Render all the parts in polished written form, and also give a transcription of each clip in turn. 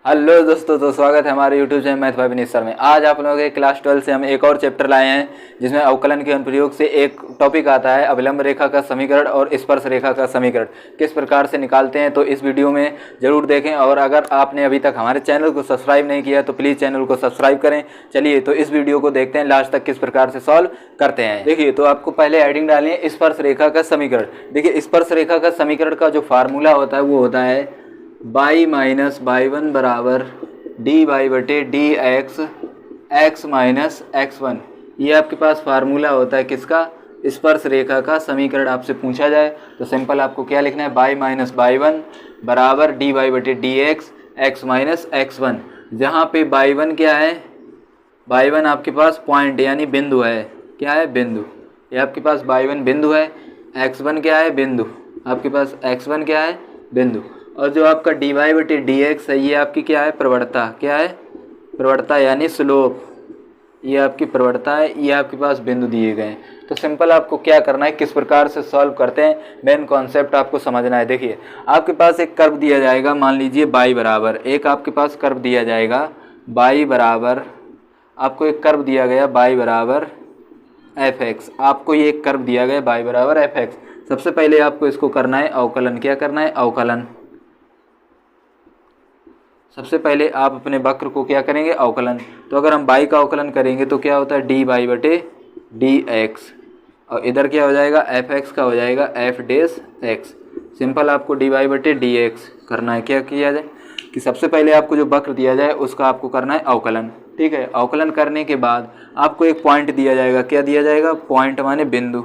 Hello दोस्तों, तो स्वागत है हमारे YouTube channel math bye Vineet sir में। आज आप लोगों के क्लास 12 से हम एक और चैप्टर लाए हैं जिसमें अवकलन के अनुप्रयोग से एक टॉपिक आता है अभिलंब रेखा का समीकरण और स्पर्श रेखा का समीकरण किस प्रकार से निकालते हैं। तो इस वीडियो में ज़रूर देखें, और अगर आपने अभी तक हमारे चैनल को सब्सक्राइब नहीं किया तो प्लीज़ चैनल को सब्सक्राइब करें। चलिए तो इस वीडियो को देखते हैं लास्ट तक किस प्रकार से सॉल्व करते हैं। देखिए, तो आपको पहले हेडिंग डालनी है स्पर्श रेखा का समीकरण। देखिए, स्पर्श रेखा का समीकरण का जो फार्मूला होता है वो होता है y माइनस y1 बराबर डी वाई बटे d x x minus x1। ये आपके पास फार्मूला होता है किसका? स्पर्श रेखा का समीकरण आपसे पूछा जाए तो सिंपल आपको क्या लिखना है, y माइनस y1 बराबर डी वाई बटे d x x minus x1। जहाँ पे y1 क्या है, y1 आपके पास पॉइंट यानी बिंदु है। क्या है? बिंदु। ये आपके पास y1 बिंदु है। x1 क्या है? बिंदु। आपके पास x1 क्या है? बिंदु। और जो आपका डी वाई बटे डी एक्स है ये आपकी क्या है? प्रवणता। क्या है? प्रवणता यानी स्लोप। ये आपकी प्रवणता है। ये आपके पास बिंदु दिए गए हैं। तो सिंपल आपको क्या करना है, किस प्रकार से सॉल्व करते हैं, मेन कॉन्सेप्ट आपको समझना है। देखिए, आपके पास एक कर्व दिया जाएगा, मान लीजिए y बराबर, एक आपके पास कर्व दिया जाएगा y बराबर, आपको एक कर्व दिया गया y बराबर एफ एक्स। आपको ये एक कर्व दिया गया y बराबर एफ एक्स। सबसे पहले आपको इसको करना है अवकलन। क्या करना है? अवकलन। सबसे पहले आप अपने वक्र को क्या करेंगे? अवकलन। तो अगर हम y का अवकलन करेंगे तो क्या होता है? डी वाई बटे डी एक्स, और इधर क्या हो जाएगा? एफ एक्स का हो जाएगा एफ डेस एक्स। सिंपल आपको डी वाई बटे डी एक्स करना है। क्या किया जाए कि सबसे पहले आपको जो वक्र दिया जाए उसका आपको करना है अवकलन। ठीक है, अवकलन करने के बाद आपको एक पॉइंट दिया जाएगा। क्या दिया जाएगा? पॉइंट माने बिंदु।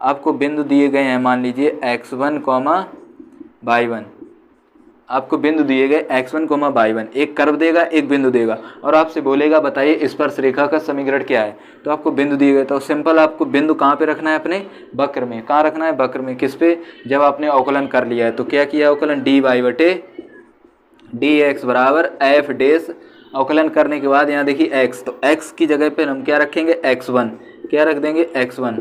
आपको बिंदु दिए गए हैं, मान लीजिए x1 y1। आपको बिंदु दिए गए x1 y1। एक कर्व देगा, एक बिंदु देगा, और आपसे बोलेगा बताइए स्पर्श रेखा का समीकरण क्या है। तो आपको बिंदु दिए गए, तो सिंपल आपको बिंदु कहाँ पे रखना है? अपने वक्र में। कहाँ रखना है? वक्र में। किस पे? जब आपने अवकलन कर लिया है तो क्या किया? अवकलन डी वाई बटे डी एक्स बराबर एफ डेस। अवकलन करने के बाद यहाँ देखिए x, तो x की जगह पे हम क्या रखेंगे? x1। क्या रख देंगे? x1।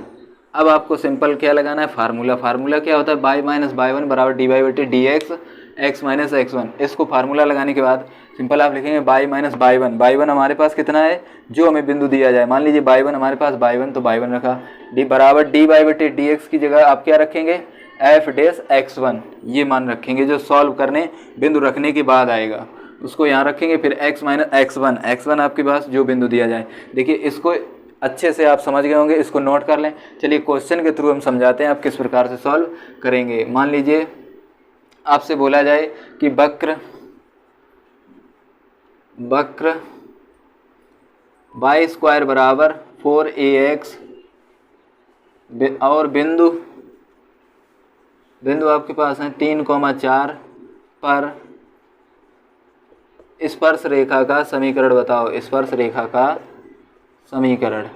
अब आपको सिंपल क्या लगाना है? फार्मूला। फार्मूला क्या होता है? y माइनस y1 बराबर डी वाई बटे d x x minus x1। इसको फार्मूला लगाने के बाद सिंपल आप लिखेंगे y माइनस y1। y1 हमारे पास कितना है? जो हमें बिंदु दिया जाए। मान लीजिए y1 हमारे पास y1, तो y1 रखा। डी बराबर डी वाई बटे डी एक्स की जगह आप क्या रखेंगे? एफ डेस x1। ये मान रखेंगे जो सॉल्व करने बिंदु रखने के बाद आएगा, उसको यहाँ रखेंगे। फिर x माइनस x1, x1 आपके पास जो बिंदु दिया जाए। देखिए, इसको अच्छे से आप समझ गए होंगे, इसको नोट कर लें। चलिए क्वेश्चन के थ्रू हम समझाते हैं आप किस प्रकार से सॉल्व करेंगे। मान लीजिए आपसे बोला जाए कि वक्र y स्क्वायर बराबर 4ax और बिंदु आपके पास है 3,4 पर स्पर्श रेखा का समीकरण बताओ। स्पर्श रेखा का समीकरण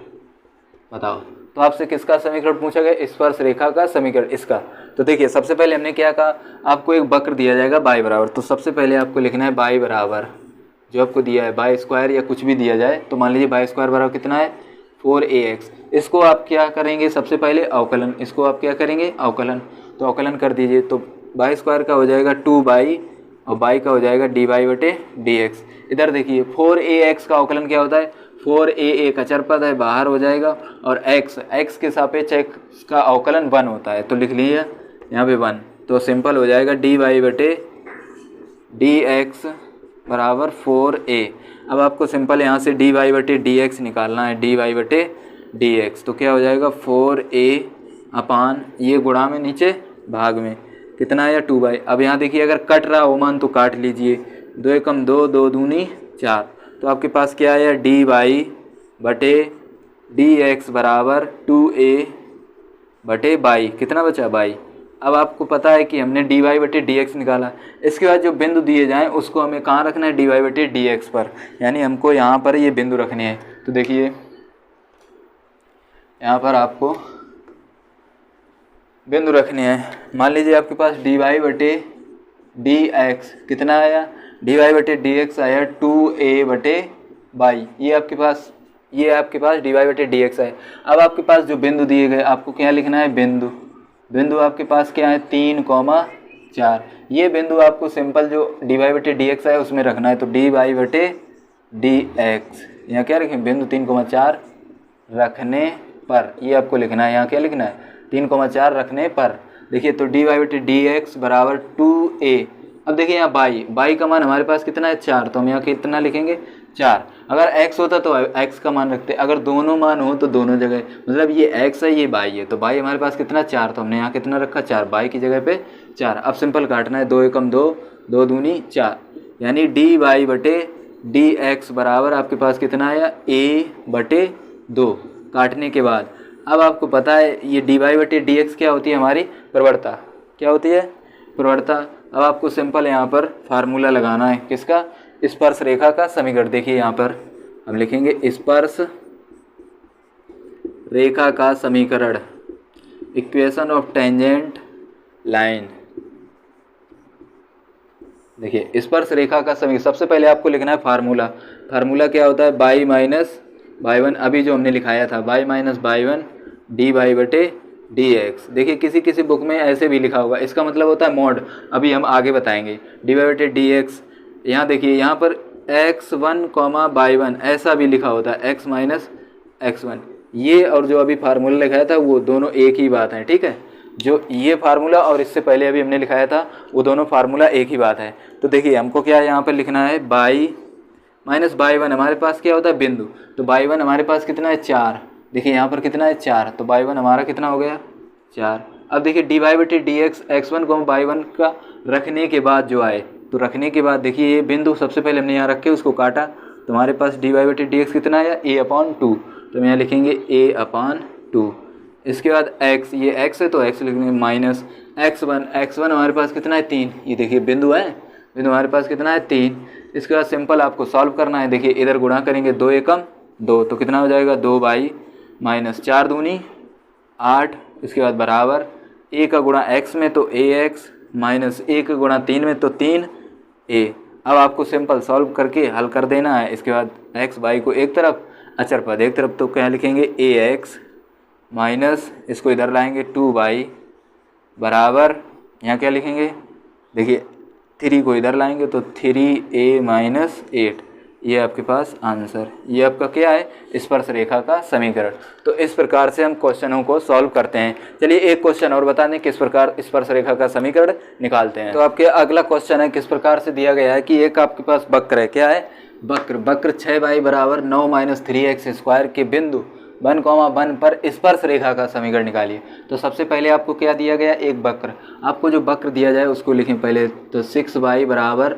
बताओ। तो आपसे किसका समीकरण पूछा गया? स्पर्श रेखा का समीकरण, इसका। तो देखिए, सबसे पहले हमने क्या कहा, आपको एक वक्र दिया जाएगा y बराबर। तो सबसे पहले आपको लिखना है y बराबर जो आपको दिया है y स्क्वायर या कुछ भी दिया जाए। तो मान लीजिए y स्क्वायर बराबर कितना है? 4ax। इसको आप क्या करेंगे? सबसे पहले अवकलन। इसको आप क्या करेंगे? अवकलन। तो अवकलन कर दीजिए, तो y स्क्वायर का हो जाएगा 2y और y का हो जाएगा डी वाई बटे डी एक्स। इधर देखिए 4ax का अवकलन क्या होता है? 4a का अचर पद है, बाहर हो जाएगा, और x के सापेक्ष x का अवकलन 1 होता है। तो लिख लीजिए यहाँ पे 1। तो सिंपल हो जाएगा डी वाई बटे डी एक्स बराबर 4a। अब आपको सिंपल यहाँ से डी वाई बटे डी एक्स निकालना है। डी वाई बटे डी एक्स, तो क्या हो जाएगा? 4a अपान ये गुणा में नीचे भाग में कितना है? 2y। अब यहाँ देखिए, अगर कट रहा हो मान तो काट लीजिए। 2 एकम 2, 2 दूनी 4। तो आपके पास क्या है? डी वाई बटे डी एक्स बराबर 2a बटे बाई। कितना बचा? बाई। अब आपको पता है कि हमने डी वाई बटे डी एक्स निकाला। इसके बाद जो बिंदु दिए जाएं उसको हमें कहाँ रखना है? डी वाई बटे डी एक्स पर, यानी हमको यहाँ पर ये बिंदु रखने हैं। तो देखिए, यहाँ पर आपको बिंदु रखने हैं। मान लीजिए आपके पास डी वाई बटे डी एक्स कितना आया? डी वाई बटे डी एक्स आया 2a बटे बाई। ये आपके पास डी वाई बटे डी एक्स है। अब आपके पास जो बिंदु दिए गए आपको क्या लिखना है? बिंदु आपके पास क्या है? 3, 4। ये बिंदु आपको सिंपल जो डी वाई बटे डी एक्स है उसमें रखना है, तो डी वाई बटे डी एक्स यहाँ क्या रखें, बिंदु 3,4 रखने पर, ये आपको लिखना है, यहाँ क्या लिखना है 3,4 रखने पर। देखिए तो डी वाई बटे डी एक्स बराबर 2a। अब देखिए यहाँ बाई का मान हमारे पास कितना है 4, तो हम यहाँ कितना लिखेंगे 4। अगर x होता तो x का मान रखते, अगर दोनों मान हो तो दोनों जगह, मतलब ये x है ये बाई है, तो बाई हमारे पास कितना 4, तो हमने यहाँ कितना रखा 4, बाई की जगह पे 4। अब सिंपल काटना है, 2 एकम 2, 2 दूनी 4, यानी डी वाई बटे डी एक्स बराबर आपके पास कितना आया a बटे 2। काटने के बाद अब आपको पता है ये डी वाई बटे डी एक्स क्या होती है, हमारी प्रवणता क्या होती है, प्रवणता। अब आपको सिंपल यहाँ पर फार्मूला लगाना है, किसका, स्पर्श रेखा का समीकरण। देखिए यहाँ पर हम लिखेंगे स्पर्श रेखा का समीकरण, इक्वेशन ऑफ टेंजेंट लाइन। देखिए स्पर्श रेखा का समीकरण, सबसे पहले आपको लिखना है फार्मूला। फार्मूला क्या होता है, बाई माइनस बाई वन, अभी जो हमने लिखाया था by minus by one d y बटे डी एक्स। देखिए किसी किसी बुक में ऐसे भी लिखा होगा, इसका मतलब होता है मॉड, अभी हम आगे बताएंगे। डी वाई बटे डी एक्स, यहाँ देखिए यहाँ पर x1 कॉमा बाई वन ऐसा भी लिखा होता है, x माइनस x1। ये और जो अभी फार्मूला लिखाया था वो दोनों एक ही बात है, ठीक है। जो ये फार्मूला और इससे पहले अभी हमने लिखाया था वो दोनों फार्मूला एक ही बात है। तो देखिए हमको क्या यहाँ पर लिखना है, बाई माइनस बाई वन हमारे पास क्या होता है बिंदु, तो बाई वन हमारे पास कितना है 4। देखिए यहाँ पर कितना है 4, तो बाई वन हमारा कितना हो गया 4। अब देखिए डी वाई बटे डी एक्स x1 को बाई वन का रखने के बाद जो आए, तो रखने के बाद देखिए ये बिंदु सबसे पहले हमने यहाँ रख के उसको काटा, तो हमारे पास डी वाई बटे डी एक्स कितना आया a/2, तो हम यहाँ लिखेंगे a/2। इसके बाद x, ये x है तो x लिखेंगे माइनस x1 हमारे पास कितना है 3, ये देखिए बिंदु है, बिंदु हमारे पास कितना है 3। इसके बाद सिंपल आपको सॉल्व करना है, देखिए इधर गुणा करेंगे 2 एकम 2, तो कितना हो जाएगा 2 बाई माइनस 4 दूनी 8। इसके बाद बराबर a का गुणा x में तो ax माइनस a का गुणा 3 में तो 3a। अब आपको सिंपल सॉल्व करके हल कर देना है। इसके बाद x बाई को एक तरफ, अचर पद एक तरफ, तो क्या लिखेंगे ax माइनस इसको इधर लाएंगे 2 बाई बराबर यहाँ क्या लिखेंगे, देखिए 3 को इधर लाएंगे तो 3a माइनस 8। ये आपके पास आंसर, ये आपका क्या है स्पर्श रेखा का समीकरण। तो इस प्रकार से हम क्वेश्चनों को सॉल्व करते हैं। चलिए एक क्वेश्चन और बता दें किस प्रकार स्पर्श रेखा का समीकरण निकालते हैं। तो आपके अगला क्वेश्चन है, किस प्रकार से दिया गया है कि एक आपके पास वक्र है, क्या है वक्र 6 बाई बराबर 9 माइनस 3x स्क्वायर के बिंदु 1,1 पर स्पर्श रेखा का समीकरण निकालिए। तो सबसे पहले आपको क्या दिया गया, एक वक्र, आपको जो वक्र दिया जाए उसको लिखें पहले, तो 6 बाई बराबर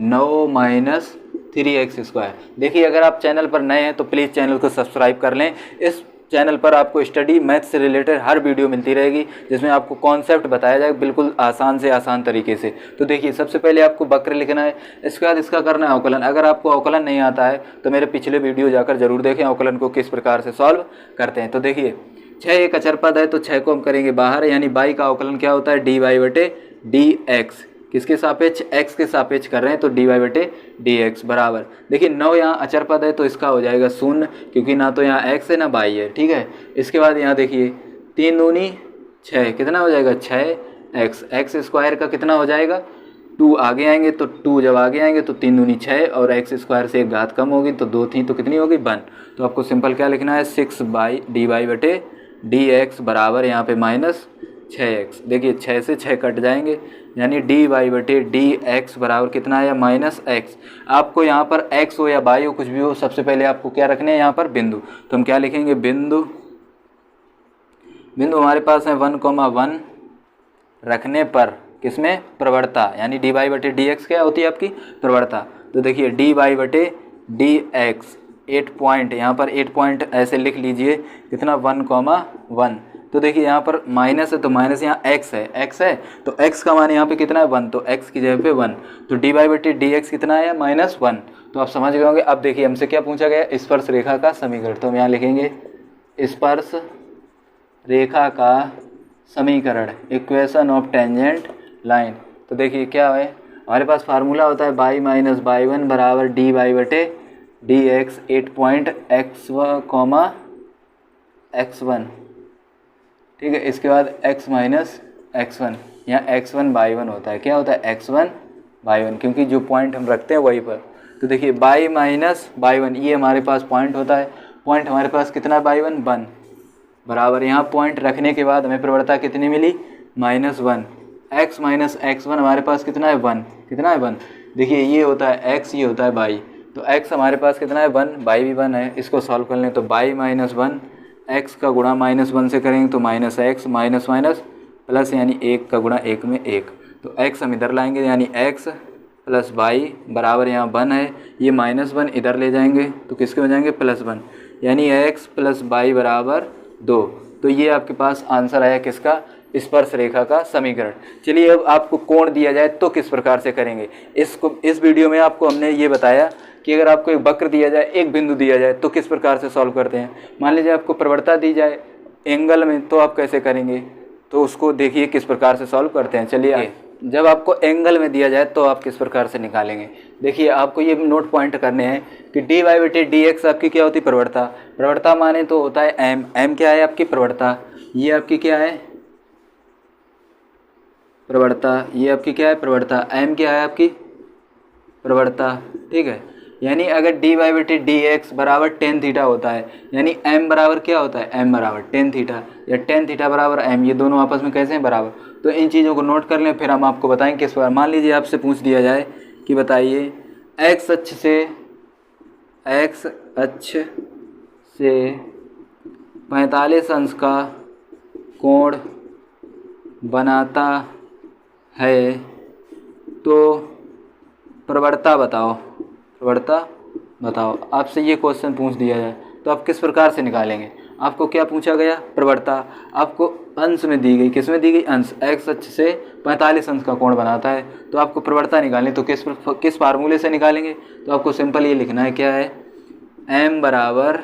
9 माइनस 3x स्क्वायर। देखिए अगर आप चैनल पर नए हैं तो प्लीज़ चैनल को सब्सक्राइब कर लें। इस चैनल पर आपको स्टडी मैथ से रिलेटेड हर वीडियो मिलती रहेगी जिसमें आपको कॉन्सेप्ट बताया जाए बिल्कुल आसान से आसान तरीके से। तो देखिए सबसे पहले आपको वक्र लिखना है, इसके बाद इसका करना है अवकलन। अगर आपको अवकलन नहीं आता है तो मेरे पिछले वीडियो जाकर जरूर देखें अवकलन को किस प्रकार से सॉल्व करते हैं। तो देखिए 6 एक अचर पद है तो 6 को हम करेंगे बाहर, यानी बाई का अवकलन क्या होता है डी वाई बटे डी एक्स, किसके सापेक्ष x के सापेक्ष कर रहे हैं तो डी वाई बटे डी एक्स बराबर, देखिए 9 यहाँ अचर पद है तो इसका हो जाएगा 0, क्योंकि ना तो यहाँ x है ना बाई है, ठीक है। इसके बाद यहाँ देखिए 3 दूनी 6, कितना हो जाएगा 6x, x स्क्वायर का कितना हो जाएगा 2, आगे आएंगे तो 2 जब आगे आएंगे तो 3 दूनी 6 और x स्क्वायर से एक घात कम होगी तो 2 थी तो कितनी होगी 1। तो आपको सिंपल क्या लिखना है 6 बाई डी वाई बटे डी एक्स बराबर यहाँ पे माइनस 6x। देखिए 6 से 6 कट जाएंगे, यानी डी वाई बटे डी एक्स बराबर कितना आया माइनस x। आपको यहाँ पर x हो या y हो कुछ भी हो, सबसे पहले आपको क्या रखने हैं यहाँ पर बिंदु, तो हम क्या लिखेंगे बिंदु हमारे पास है 1,1 रखने पर, किसमें प्रवणता, यानी डी वाई बटे डी एक्स क्या होती है आपकी प्रवणता। तो देखिए डी वाई बटे डी एक्स 8 पॉइंट, यहाँ पर 8 पॉइंट ऐसे लिख लीजिए, कितना 1,1। तो देखिए यहाँ पर माइनस है तो माइनस यहाँ x है तो x का मान यहाँ पे कितना है 1, तो x की जगह पे 1, तो डी वाई बटे डी एक्स कितना है -1। तो आप समझ गए होंगे। अब देखिए हमसे क्या पूछा गया, स्पर्श रेखा का समीकरण, तो हम यहाँ लिखेंगे स्पर्श रेखा का समीकरण, इक्वेशन ऑफ टेंजेंट लाइन। तो देखिए क्या है हमारे पास फार्मूला होता है बाई माइनस बाई वन बराबर डी वाई बटे डी एक्स 8 पॉइंट x1, ठीक है। इसके बाद x माइनस x1, यहाँ x1/1 होता है। क्या होता है? x1/1, क्योंकि जो पॉइंट हम रखते हैं वहीं पर। तो देखिए बाई माइनस बाई 1 ये हमारे पास पॉइंट होता है। पॉइंट हमारे पास कितना है? बाई 1 बराबर यहाँ पॉइंट रखने के बाद हमें प्रवणता कितनी मिली? -1। x माइनस x1 हमारे पास कितना है? 1। कितना है? 1। देखिए ये होता है x, ये होता है बाई। तो x हमारे पास कितना है? 1, बाई भी 1 है। इसको सॉल्व कर लें तो बाई -1 x का गुणा -1 से करेंगे तो -x माइनस माइनस प्लस, यानी 1 का गुणा 1 में 1। तो x हम इधर लाएंगे, यानी x प्लस बाई बराबर यहाँ 1 है। ये -1 इधर ले जाएंगे तो किसके हो जाएंगे? +1, यानी x प्लस बाई बराबर 2। तो ये आपके पास आंसर आया किसका? स्पर्श रेखा का समीकरण। चलिए अब आपको कोण दिया जाए तो किस प्रकार से करेंगे। इस वीडियो में आपको हमने ये बताया कि अगर आपको एक वक्र दिया जाए, एक बिंदु दिया जाए तो किस प्रकार से सॉल्व करते हैं। मान लीजिए आपको प्रवणता दी जाए एंगल में, तो आप कैसे करेंगे, तो उसको देखिए किस प्रकार से सॉल्व करते हैं। चलिए जब आपको एंगल में दिया जाए तो आप किस प्रकार से निकालेंगे। देखिए आपको ये नोट पॉइंट करने हैं कि dy/dx आपकी क्या होती है? प्रवणता। प्रवणता माने तो होता है m क्या है? आपकी प्रवणता। ये आपकी क्या है? प्रवणता। ये आपकी क्या है? प्रवणता। m क्या है? आपकी प्रवणता। ठीक है, यानी अगर dy/dx बराबर tan थीटा होता है, यानी m बराबर क्या होता है? m बराबर tan थीटा, या tan थीटा बराबर m, ये दोनों आपस में कैसे हैं? बराबर। तो इन चीज़ों को नोट कर लें, फिर हम आपको बताएंगे किस प्रकार। मान लीजिए आपसे पूछ दिया जाए कि बताइए x अक्ष से 45 अंश का कोण बनाता है तो प्रवणता बताओ। प्रवणता बताओ, आपसे ये क्वेश्चन पूछ दिया जाए तो आप किस प्रकार से निकालेंगे। आपको क्या पूछा गया? प्रवणता। आपको अंश में दी गई, किस में दी गई? अंश। x अक्ष से 45 अंश का कोण बनाता है तो आपको प्रवणता निकालनी, तो किस फार्मूले से निकालेंगे। तो आपको सिंपल ये लिखना है, क्या है? m बराबर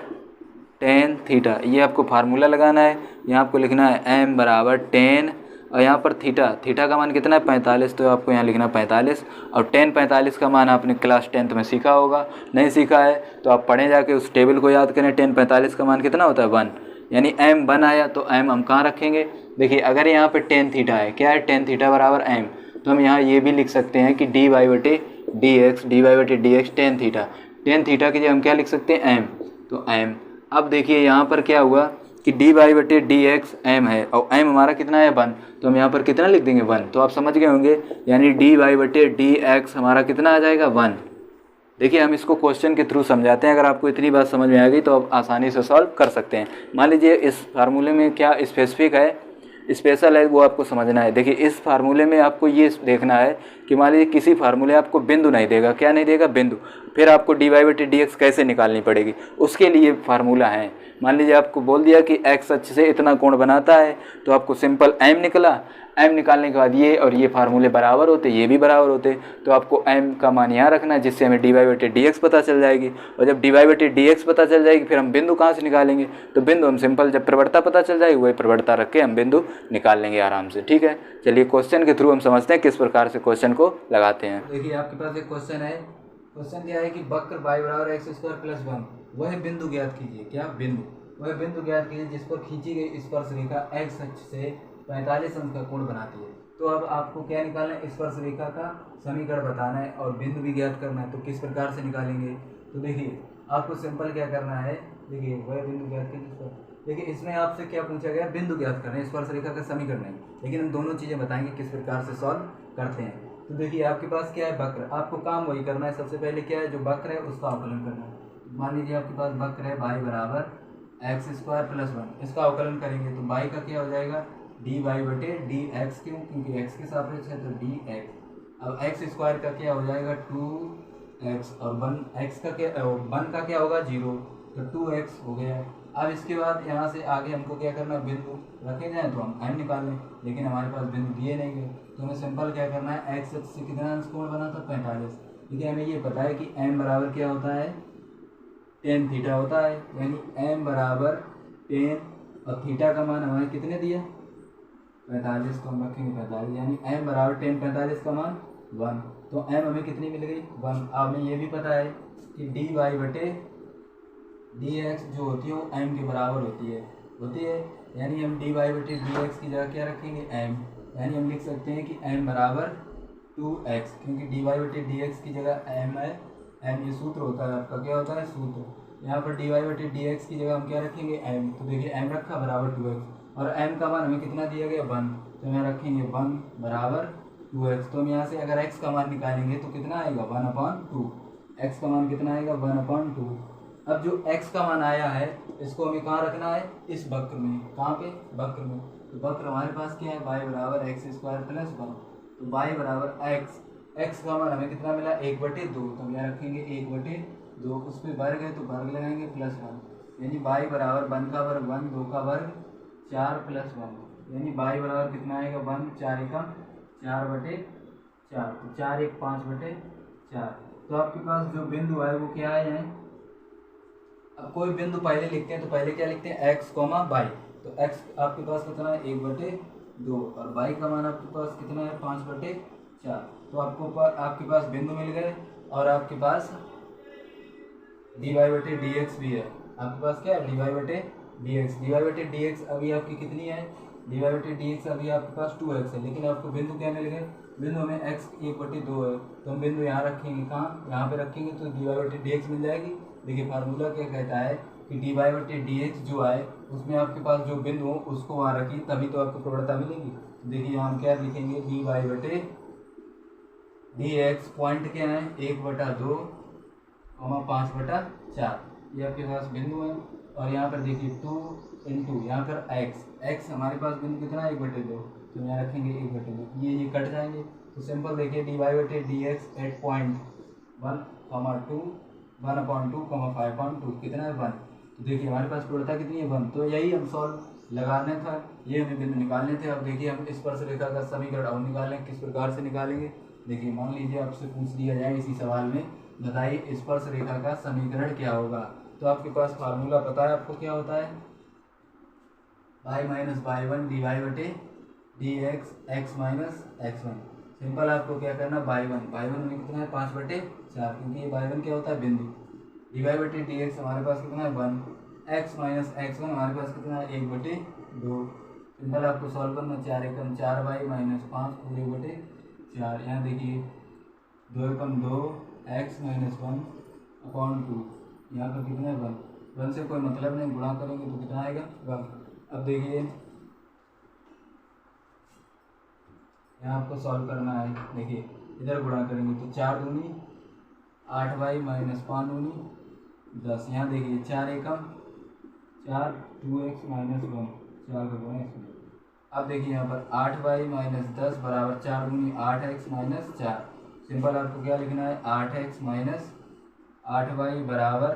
tan थीटा, ये आपको फार्मूला लगाना है। यहाँ आपको लिखना है m बराबर tan, और यहाँ पर थीटा का मान कितना है? 45। तो आपको यहाँ लिखना 45, और tan 45 का मान आपने क्लास 10th में सीखा होगा। नहीं सीखा है तो आप पढ़े जाके उस टेबल को याद करें। tan 45 का मान कितना होता है? 1, यानी m 1 आया तो m हम कहाँ रखेंगे? देखिए अगर यहाँ पे tan थीटा है, क्या है? tan थीटा बराबर m, तो हम यहाँ ये भी लिख सकते हैं कि dy/dx tan theta. tan theta के लिए हम क्या लिख सकते हैं? m, तो m। अब देखिए यहाँ पर क्या हुआ कि dy/dx m है, और m हमारा कितना है? 1, तो हम यहाँ पर कितना लिख देंगे? 1। तो आप समझ गए होंगे, यानी dy/dx हमारा कितना आ जाएगा? 1। देखिए हम इसको क्वेश्चन के थ्रू समझाते हैं। अगर आपको इतनी बात समझ में आ गई तो आप आसानी से सॉल्व कर सकते हैं। मान लीजिए इस फार्मूले में क्या स्पेसिफिक है, स्पेशल है, वो आपको समझना है। देखिए इस फार्मूले में आपको ये देखना है कि मान लीजिए किसी फार्मूले आपको बिंदु नहीं देगा। क्या नहीं देगा? बिंदु। फिर आपको dy/dx कैसे निकालनी पड़ेगी, उसके लिए फार्मूला है। मान लीजिए आपको बोल दिया कि x अक्ष से इतना कोण बनाता है, तो आपको सिंपल m निकला। m निकालने के बाद ये और ये फार्मूले बराबर होते, ये भी बराबर होते, तो आपको m का मान यहाँ रखना है, जिससे हमें dy/dx पता चल जाएगी। और जब dy/dx पता चल जाएगी फिर हम बिंदु कहाँ से निकालेंगे। तो बिंदु हम सिंपल जब प्रवणता पता चल जाएगी वही प्रवणता रख के हम बिंदु निकाल लेंगे आराम से। ठीक है, चलिए क्वेश्चन के थ्रू हम समझते हैं किस प्रकार से क्वेश्चन को लगाते हैं। देखिए आपके पास एक क्वेश्चन है। क्वेश्चन क्या है कि वक्र y बराबर x स्क्वायर प्लस 1, वह बिंदु ज्ञात कीजिए। क्या बिंदु? वह बिंदु ज्ञात कीजिए जिस पर खींची गई स्पर्श रेखा x अक्ष से 45 अंश का कोण बनाती है। तो अब आपको क्या निकालना है? स्पर्श रेखा का समीकरण बताना है और बिंदु भी ज्ञात करना है। तो किस प्रकार से निकालेंगे? तो देखिए आपको सिंपल क्या करना है। देखिए वह बिंदु ज्ञात कीजिए। देखिए इसमें आपसे क्या पूछा गया? बिंदु ज्ञात करना है, स्पर्श रेखा का समीकरण नहीं। लेकिन हम दोनों चीज़ें बताएंगे किस प्रकार से सॉल्व करते हैं। तो देखिए आपके पास क्या है? वक्र। आपको काम वही करना है। सबसे पहले क्या है? जो वक्र है उसका अवकलन करना है। मान लीजिए आपके पास वक्र है y बराबर x स्क्वायर प्लस 1, इसका अवकलन करेंगे तो y का क्या हो जाएगा? dy/dx, क्यों? क्योंकि x के सापेक्ष है तो dx। अब x स्क्वायर का क्या हो जाएगा? 2x, और 1 का क्या होगा? 0, तो 2x हो गया। अब इसके बाद यहाँ से आगे हमको क्या करना है? बिंदु रखे जाए तो हम m निकाल लें, लेकिन हमारे पास बिंदु दिए नहीं गए, तो हमें सिंपल क्या करना है? x अक्ष से कितना अंश कोण बना था? 45। देखिए हमें ये पता है कि m बराबर क्या होता है? tan थीटा होता है, यानी m बराबर tan, और थीटा का मान हमें कितने दिया? 45, को हम रखेंगे 45, यानी m बराबर tan 45 का मान 1। तो m हमें कितनी मिल गई? 1। अब हमें ये भी पता है कि dy/dx जो होती है वो m के बराबर होती है, यानी हम dy/dx की जगह क्या रखेंगे? m, यानी हम लिख सकते हैं कि m बराबर 2x, क्योंकि dy बटे dx की जगह m है। m ये सूत्र होता है आपका, क्या होता है सूत्र। यहाँ पर dy बटे dx की जगह हम क्या रखेंगे m, तो देखिए m रखा बराबर 2x और m का मान हमें कितना दिया गया 1, तो यहाँ रखेंगे 1 बराबर 2x। तो हम यहाँ से अगर x का मान निकालेंगे तो कितना आएगा 1/2, x का मान कितना आएगा 1/2। अब जो x का मान आया है इसको हमें कहाँ रखना है, इस वक्र में। कहाँ पे, वक्र में। तो वक्र हमारे पास क्या है, y बराबर x स्क्वायर प्लस 1, तो y बराबर x का मान हमें कितना मिला 1/2, तो हम यहाँ रखेंगे 1/2, उस पर वर्ग है तो वर्ग लगाएंगे प्लस 1, यानी y बराबर 1 का वर्ग 1, 2 का वर्ग 4 प्लस 1, यानी y बराबर कितना आएगा 1, 4 एकम 4/4, तो 4 1 5/4। तो आपके पास जो बिंदु है वो क्या है। अब कोई बिंदु पहले लिखते हैं तो पहले क्या लिखते हैं x, y। तो x आपके पास कितना है 1/2 और y का मान आपके पास कितना है 5/4। तो आपके पास बिंदु मिल गए और आपके पास dy बटे dx भी है। आपके पास क्या है dy बटे dx अभी आपकी कितनी है, dy बटे dx अभी आपके पास 2x है, लेकिन आपको बिंदु क्या मिल गए, बिंदु हमें x 1/2 है, तो हम बिंदु यहाँ रखेंगे, कहाँ, यहाँ पे रखेंगे, तो dy बटे dx मिल जाएगी। देखिए फार्मूला क्या कहता है कि dy बटे dx जो है उसमें आपके पास जो बिंदु हो उसको वहाँ रखिए, तभी तो आपको प्रवणता मिलेगी। देखिए यहाँ हम क्या लिखेंगे, dy बटे dx पॉइंट क्या है 1/2, 5/4, ये आपके पास बिंदु है। और यहाँ पर देखिए 2 इंटू यहाँ पर x हमारे पास बिंदु कितना है 1/2, तो यहाँ रखेंगे 1/2, ये कट जाएंगे। तो सिंपल देखिए dy बटे dx एट पॉइंट 1, 2, 1/2, 5/2 कितना है 1। तो देखिए हमारे पास प्रवणता कितनी है 1, तो यही हम सॉल्व लगाने था, ये हमें बिंदु निकालने थे। अब देखिए हम स्पर्श रेखा का समीकरण और निकालें, किस प्रकार से निकालेंगे। देखिए मान लीजिए आपसे पूछ दिया जाए इसी सवाल में, बताइए स्पर्श रेखा का समीकरण क्या होगा। तो आपके पास फार्मूला पता है आपको क्या होता है, y माइनस y1 dy बटे dx x minus x1। Simple आपको क्या करना, y1 में कितना है 5/4, क्योंकि ये y1 क्या होता है बिंदु। dy बटे dx हमारे पास कितना है 1, x माइनस x1 हमारे पास कितना है 1/2। सिंपल आपको सॉल्व करना, 4 एकम 4y माइनस 5 पूरे बटे 4, यहाँ देखिए 2 एकम 2 x माइनस 1/2, यहाँ पर कितना है 1 से कोई मतलब नहीं, गुणा करेंगे तो कितना आएगा 1। अब देखिए यहाँ आपको सॉल्व करना है, देखिए इधर गुणा करेंगे तो 4 दूनी 8y माइनस 5 दूनी 10, यहाँ देखिए 4 एकम 4, 2x माइनस 1, 4 का गुणा इसमें। अब देखिए यहाँ पर 8y माइनस 10 बराबर 4 दूनी 8x माइनस 4। सिंपल आपको क्या लिखना है 8x माइनस 8y बराबर,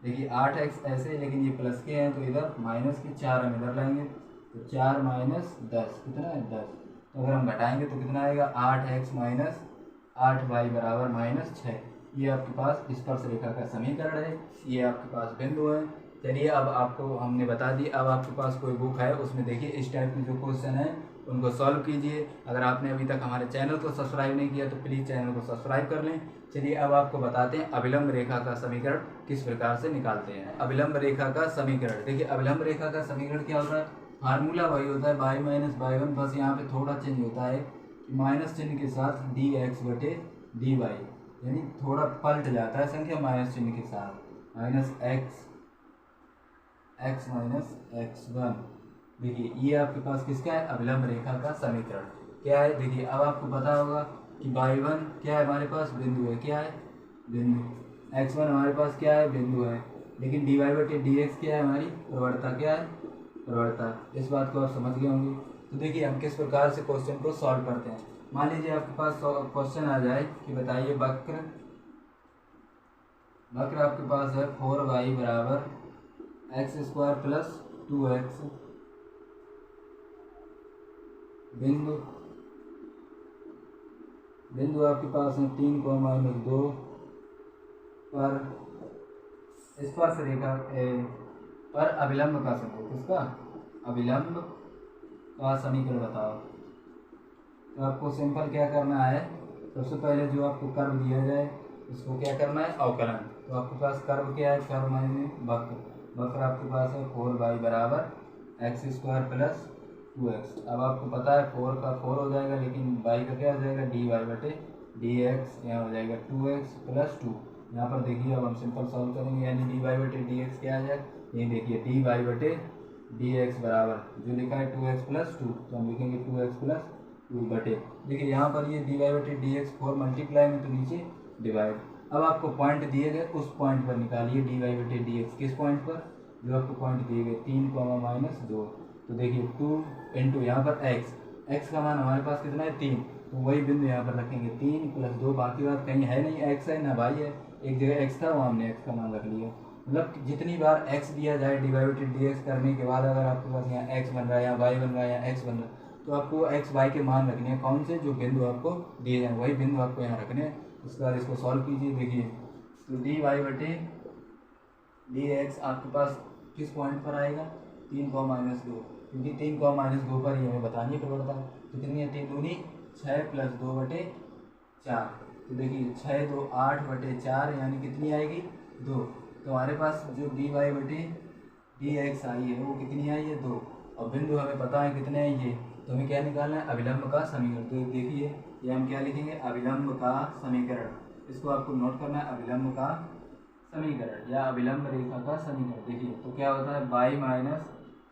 देखिए 8x ऐसे, लेकिन ये प्लस के हैं तो इधर माइनस के 4 हम इधर लाएंगे, तो 4 माइनस 10 कितना है 10। तो अगर हम घटाएंगे तो कितना आएगा 8x माइनस 8y बराबर माइनस 6। ये आपके पास स्पर्श रेखा का समीकरण है, ये आपके पास बिंदु है। चलिए अब आपको हमने बता दी, अब आपके पास कोई बुक है उसमें देखिए इस टाइप के जो क्वेश्चन है उनको सॉल्व कीजिए। अगर आपने अभी तक हमारे चैनल को सब्सक्राइब नहीं किया तो प्लीज़ चैनल को सब्सक्राइब कर लें। चलिए अब आपको बताते हैं अभिलंब रेखा का समीकरण किस प्रकार से निकालते हैं। अभिलंब रेखा का समीकरण, देखिए अभिलंब रेखा का समीकरण क्या होता है, फार्मूला वही होता है y माइनस y1, बस यहाँ पे थोड़ा चेंज होता है कि माइनस चिन्ह के साथ dx बटे dy, यानी थोड़ा पलट जाता है संख्या माइनस चिन्ह के साथ, माइनस x माइनस x1। देखिए ये आपके पास किसका है, अभिलंब रेखा का समीकरण क्या है। देखिए अब आपको पता होगा कि y1 क्या है हमारे पास बिंदु है, क्या है बिंदु, x1 हमारे पास क्या है बिंदु है, लेकिन dy बटे dx क्या है हमारी प्रवणता, क्या है प्रवणता। इस बात को आप समझ गए होंगे। तो देखिए हम किस प्रकार से क्वेश्चन को सॉल्व करते हैं। मान लीजिए आपके पास क्वेश्चन आ जाए कि बताइए वक्र आपके पास है 4y बराबर x स्क्वायर प्लस 2x, बिंदु आपके पास है 3 को माइनस 2 पर स्पर्श रेखा पर अभिलंब का समीकरण, किसका अभिलंब का समीकरण बताओ। तो आपको सिंपल क्या करना है, सबसे पहले जो आपको कर्व दिया जाए उसको क्या करना है अवकलन। तो आपके पास कर्व क्या है, कर्व माने वक्र आपके पास है 4y बराबर x स्क्वायर प्लस 2x। अब आपको पता है 4 का 4 हो जाएगा, लेकिन y का क्या हो जाएगा dy/dx, यहाँ हो जाएगा 2x + 2। यहाँ पर देखिए अब हम सिंपल सॉल्व करेंगे, यानी dy/dx क्या आ जाएगा, ये देखिए dy/dx बराबर जो लिखा है 2x + 2, तो हम लिखेंगे 2x + 2 बटे, देखिए यहाँ पर ये dy/dx 4 मल्टीप्लाई में तो नीचे डिवाइड। अब आपको पॉइंट दिए गए उस पॉइंट पर निकालिए dy/dx, किस पॉइंट पर, जो आपको पॉइंट दिए गए 3, -2। तो देखिए 2 इंटू यहाँ पर x का मान हमारे पास कितना है 3, तो वही बिंदु यहाँ पर रखेंगे 3 + 2, बाकी बात कहीं है नहीं, x है ना y है, एक जगह x था वहाँ हमने x का मान रख लिया। मतलब जितनी बार x दिया जाए dy/dx करने के बाद अगर आपके पास यहाँ x बन रहा है या y बन रहा है या x बन रहा है, तो आपको x y के मान रखने हैं, कौन से, जो बिंदु आपको दिए जाए वही बिंदु आपको यहाँ रखने हैं। उसके बाद इसको सॉल्व कीजिए, देखिए तो dy/dx आपके पास किस पॉइंट पर आएगा 3, -2, क्योंकि 3, -2 पर ही हमें बतानी पड़ता है। तो कितनी है 3 दूनी 6 + 2/4, तो देखिए 6 2 8/4, यानी कितनी आएगी 2। तो हमारे पास जो dy/dx आई है वो कितनी आई है 2, और बिंदु हमें पता है कितने हैं ये, तो हमें क्या निकालना है अभिलंब का समीकरण। तो देखिए ये हम क्या लिखेंगे अभिलंब का समीकरण, इसको आपको नोट करना है अभिलंब का समीकरण या अभिलंब रेखा का समीकरण। देखिए तो क्या होता है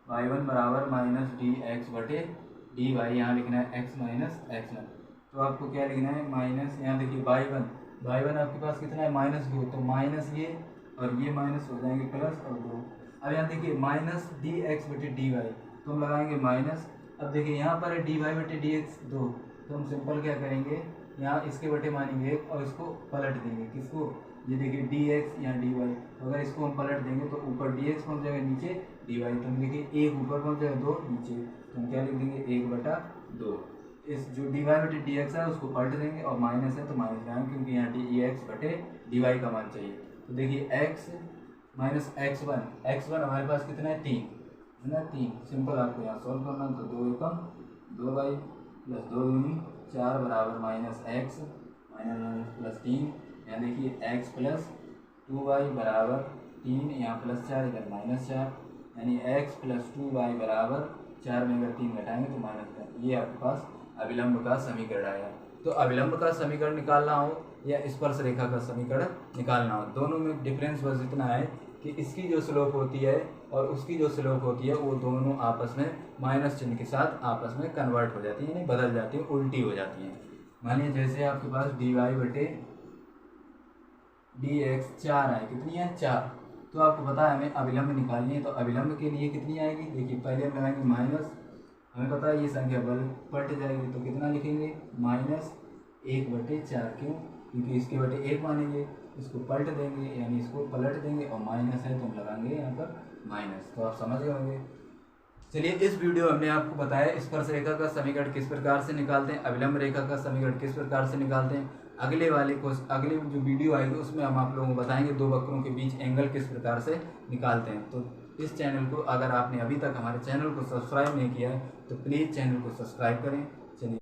y1 बराबर -dx/dy, यहाँ लिखना है x-1। तो आपको क्या लिखना है माइनस, यहाँ देखिए y1 आपके पास कितना है -2, तो माइनस ये और ये माइनस हो जाएंगे प्लस और 2। अब यहाँ देखिए -dx/dy, तो हम लगाएंगे माइनस। अब देखिए यहाँ पर है dy/dx 2, तो हम सिंपल क्या करेंगे, यहाँ इसके बटे मानेंगे 1 और इसको पलट देंगे, किसको, ये देखिए dx यहाँ dy, तो अगर इसको हम पलट देंगे तो ऊपर dx पहुँच जाएगा, नीचे dy, तो हम देखिए 1 ऊपर पहुँच जाएगा 2 नीचे, तो हम क्या लिख देंगे 1/2। इस जो dy/dx है उसको पलट देंगे और माइनस है तो माइनस लाएंगे, क्योंकि यहाँ dx/dy का मान चाहिए। तो देखिए x - x1 हमारे पास कितना है 3 है ना, 3। सिंपल आपको यहाँ सॉल्व करना, तो 2 एकम 2y + 2 दूनी 4 बराबर -x -3, यहाँ देखिए x + 2y बराबर 3, यहाँ +4 इधर -4, यानी x + 2y बराबर 4 में अगर 3 घटाएंगे तो -4। ये आपके पास अभिलंब का समीकरण आया। तो अभिलंब का समीकरण निकालना हो या स्पर्श रेखा का समीकरण निकालना हो, दोनों में डिफरेंस बस इतना है कि इसकी जो स्लोप होती है और उसकी जो स्लोप होती है वो दोनों आपस में माइनस चिन्ह के साथ आपस में कन्वर्ट हो जाती है, यानी बदल जाती है, उल्टी हो जाती हैं। मानिए जैसे आपके पास dy/dx 4 है, कितनी है 4, तो आपको पता है हमें अभिलंब निकालनी है, तो अभिलंब के लिए कितनी आएगी, देखिए पहले हम लगाएंगे माइनस, हमें पता है ये संख्या पलट जाएगी, तो कितना लिखेंगे -1/4, क्यों, क्योंकि इसके बटे 1 मानेंगे, इसको पलट देंगे यानी इसको पलट देंगे और माइनस है तो हम लगाएंगे यहाँ पर माइनस, तो आप समझ गए होंगे। चलिए इस वीडियो में हमने आपको बताया स्पर्श रेखा का समीकरण किस प्रकार से निकालते हैं, अभिलंब रेखा का समीकरण किस प्रकार से निकालते हैं। अगले जो वीडियो आएगी उसमें हम आप लोगों को बताएंगे दो वक्रों के बीच एंगल किस प्रकार से निकालते हैं। तो इस चैनल को अगर आपने अभी तक हमारे चैनल को सब्सक्राइब नहीं किया है तो प्लीज़ चैनल को सब्सक्राइब करें